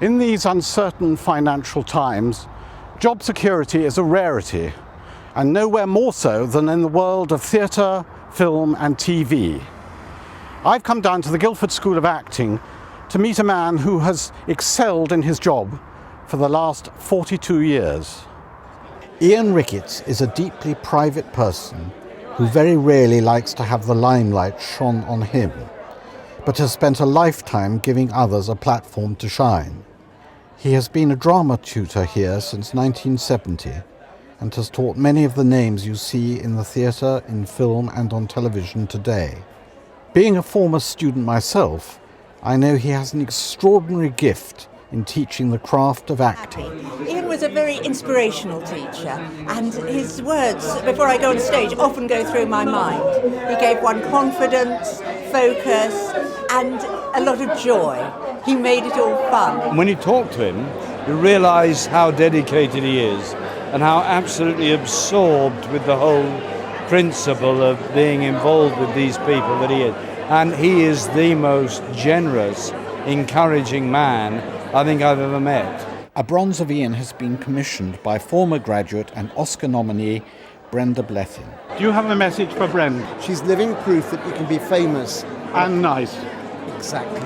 In these uncertain financial times, job security is a rarity, and nowhere more so than in the world of theatre, film and TV. I've come down to the Guildford School of Acting to meet a man who has excelled in his job for the last 42 years. Ian Ricketts is a deeply private person who very rarely likes to have the limelight shone on him, but has spent a lifetime giving others a platform to shine. He has been a drama tutor here since 1970 and has taught many of the names you see in the theatre, in film and on television today. Being a former student myself, I know he has an extraordinary gift in teaching the craft of acting. Ian was a very inspirational teacher, and his words, before I go on stage, often go through my mind. He gave one confidence, focus, and a lot of joy. He made it all fun. When you talk to him, you realise how dedicated he is and how absolutely absorbed with the whole principle of being involved with these people that he is. And he is the most generous, encouraging man I think I've ever met. A bronze of Ian has been commissioned by former graduate and Oscar nominee Brenda Blethyn. Do you have a message for Brenda? She's living proof that you can be famous. And nice. Exactly.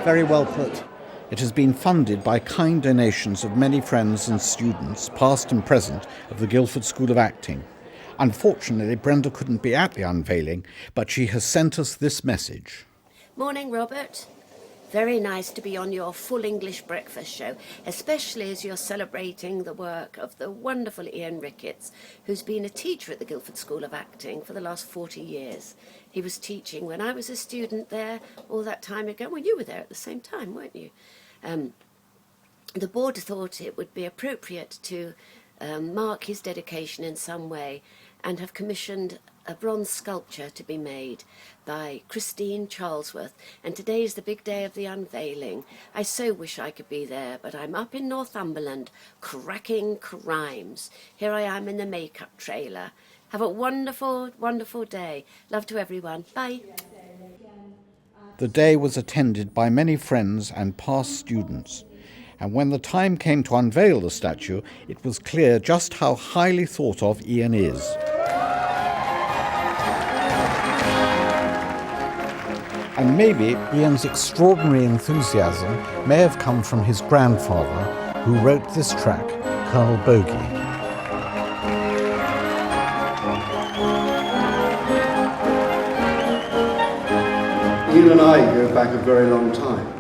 Very well put. It has been funded by kind donations of many friends and students, past and present, of the Guildford School of Acting. Unfortunately, Brenda couldn't be at the unveiling, but she has sent us this message. Morning, Robert. Very nice to be on your full English breakfast show, especially as you're celebrating the work of the wonderful Ian Ricketts, who's been a teacher at the Guildford School of Acting for the last 40 years. He was teaching when I was a student there all that time ago. Well, you were there at the same time, weren't you? The board thought it would be appropriate to mark his dedication in some way and have commissioned a bronze sculpture to be made by Christine Charlesworth, and today is the big day of the unveiling. I so wish I could be there, but I'm up in Northumberland cracking crimes. Here I am in the makeup trailer. Have a wonderful, wonderful day. Love to everyone. Bye. The day was attended by many friends and past students, and when the time came to unveil the statue, it was clear just how highly thought of Ian is. And maybe Ian's extraordinary enthusiasm may have come from his grandfather, who wrote this track, Colonel Bogey. Ian and I go back a very long time.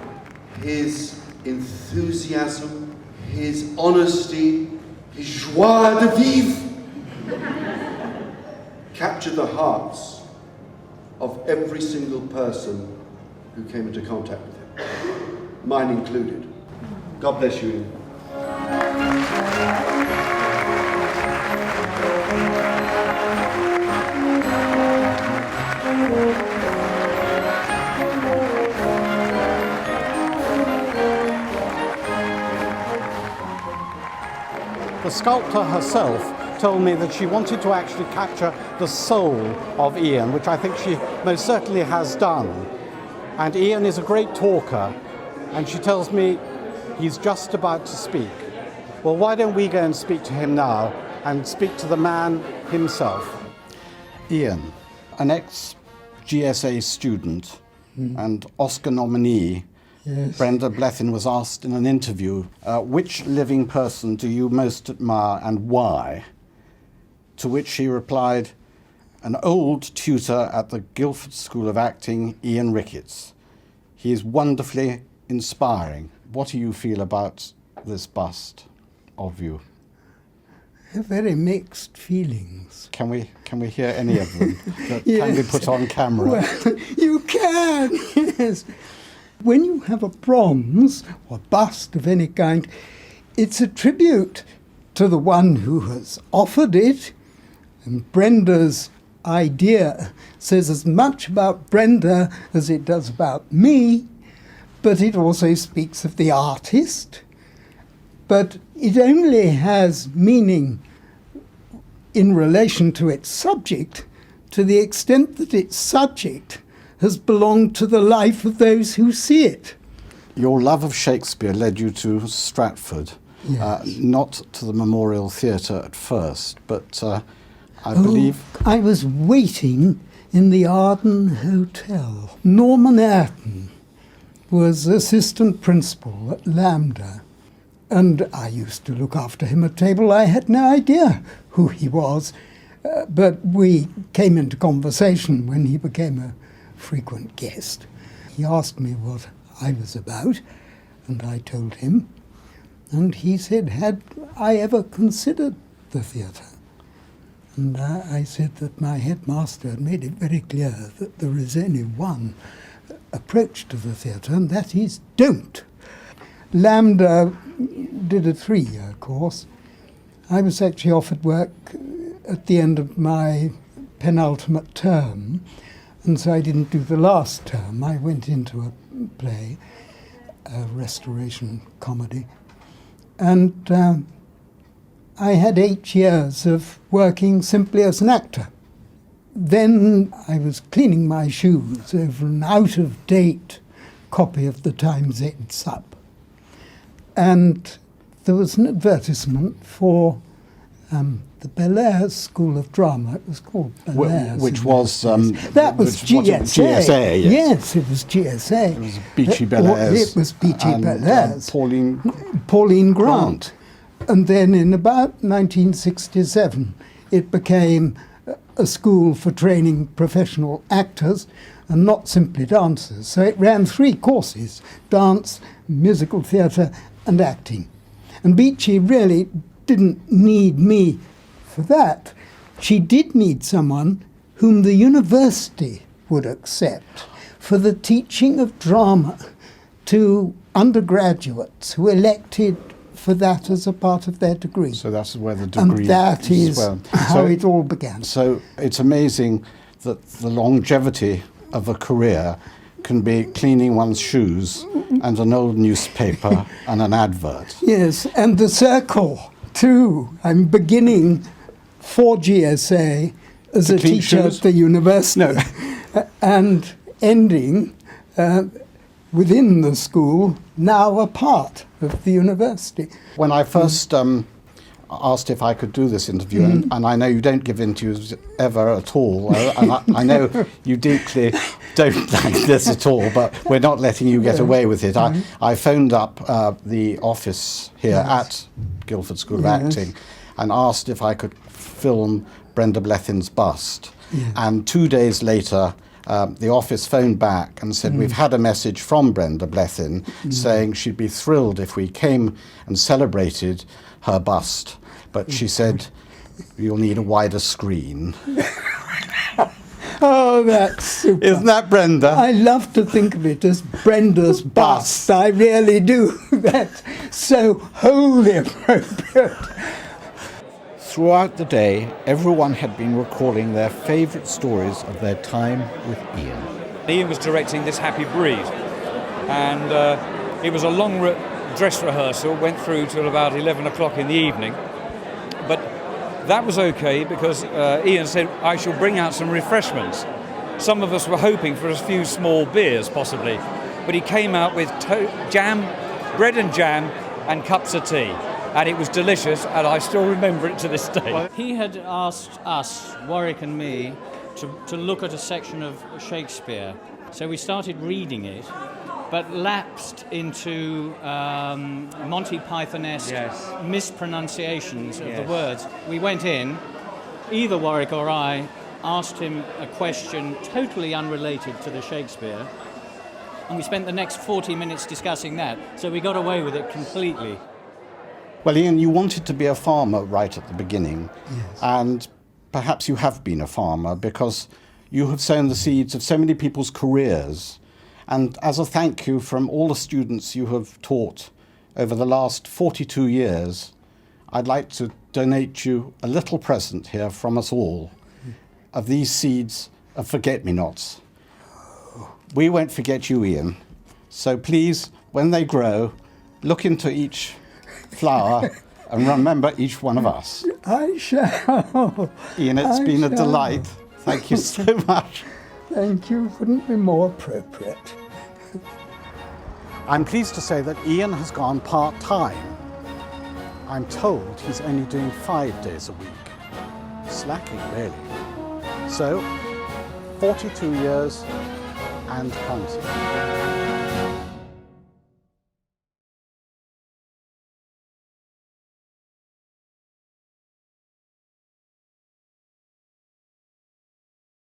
His enthusiasm, his honesty, his joie de vivre captured the hearts of every single person who came into contact with him, mine included. God bless you, Ian. The sculptor herself told me that she wanted to actually capture the soul of Ian, which I think she most certainly has done. And Ian is a great talker, and she tells me he's just about to speak. Well, why don't we go and speak to him now and speak to the man himself. Ian, an ex-GSA student and Oscar nominee, Yes. Brenda Blethyn was asked in an interview, which living person do you most admire and why? To which she replied, an old tutor at the Guildford School of Acting, Ian Ricketts. He is wonderfully inspiring. What do you feel about this bust of you? Very mixed feelings. Can we hear any of them that Yes. can be put on camera? Well, you can, yes. When you have a bronze or bust of any kind, it's a tribute to the one who has offered it. And Brenda's idea says as much about Brenda as it does about me, but it also speaks of the artist. But it only has meaning in relation to its subject to the extent that its subject has belonged to the life of those who see it. Your love of Shakespeare led you to Stratford, Yes. not to the Memorial Theatre at first, but I believe... I was waiting in the Arden Hotel. Norman Ayrton was assistant principal at Lambda, and I used to look after him at table. I had no idea who he was, but we came into conversation when he became a frequent guest. He asked me what I was about, and I told him, and he said, had I ever considered the theatre? And I said that my headmaster had made it very clear that there is only one approach to the theatre, and that is don't. Lambda did a 3-year course. I was actually offered work at the end of my penultimate term, and so I didn't do the last term. I went into a play, a restoration comedy, and I had 8 years of working simply as an actor. Then I was cleaning my shoes over an out-of-date copy of the Times Ed Sup. And there was an advertisement for the Bel Air School of Drama. It was called Bel Air. Which was... that was which was GSA. GSA, yes. Yes, it was GSA. It was Beachy Bel Airs. It was Beachy and, Bel Airs. Pauline Grant. And then in about 1967, it became a school for training professional actors and not simply dancers. So it ran 3 courses: dance, musical theatre and acting. And Beachy really didn't need me for that. She did need someone whom the university would accept for the teaching of drama to undergraduates who elected for that as a part of their degree. So that's where the degree... And that is how So it all began. So it's amazing that the longevity of a career can be cleaning one's shoes and an old newspaper and an advert. Yes, and the circle too. I'm beginning for GSA as a clean teacher shoes? at the university, No. and ending within the school, now a part of the university. When I first asked if I could do this interview, and I know you don't give interviews ever at all, and I know you deeply don't like this at all, but we're not letting you get away with it. I phoned up the office here at Guildford School of Acting and asked if I could film Brenda Blethyn's bust. And 2 days later, the office phoned back and said, we've had a message from Brenda Blethyn saying she'd be thrilled if we came and celebrated her bust. But she said, you'll need a wider screen. Oh, that's super. Isn't that Brenda? I love to think of it as Brenda's bust. I really do. That's so wholly appropriate. Throughout the day, everyone had been recalling their favourite stories of their time with Ian. Ian was directing This Happy Breed, and it was a long dress rehearsal, went through till about 11 o'clock in the evening, but that was okay because Ian said, I shall bring out some refreshments. Some of us were hoping for a few small beers, possibly, but he came out with jam, bread and jam, and cups of tea. And it was delicious, and I still remember it to this day. He had asked us, Warwick and me, to look at a section of Shakespeare. So we started reading it, but lapsed into Monty Python-esque mispronunciations of the words. We went in, either Warwick or I asked him a question totally unrelated to the Shakespeare, and we spent the next 40 minutes discussing that. So we got away with it completely. Well, Ian, you wanted to be a farmer right at the beginning, and perhaps you have been a farmer because you have sown the seeds of so many people's careers. And as a thank you from all the students you have taught over the last 42 years, I'd like to donate you a little present here from us all of these seeds of forget-me-nots. We won't forget you, Ian. So please, when they grow, look into each flower and remember each one of us. I shall. Ian, it's been a delight. Thank you so much. Thank you. Couldn't be more appropriate. I'm pleased to say that Ian has gone part-time. I'm told he's only doing 5 days a week. Slacking, really. So, 42 years and counting.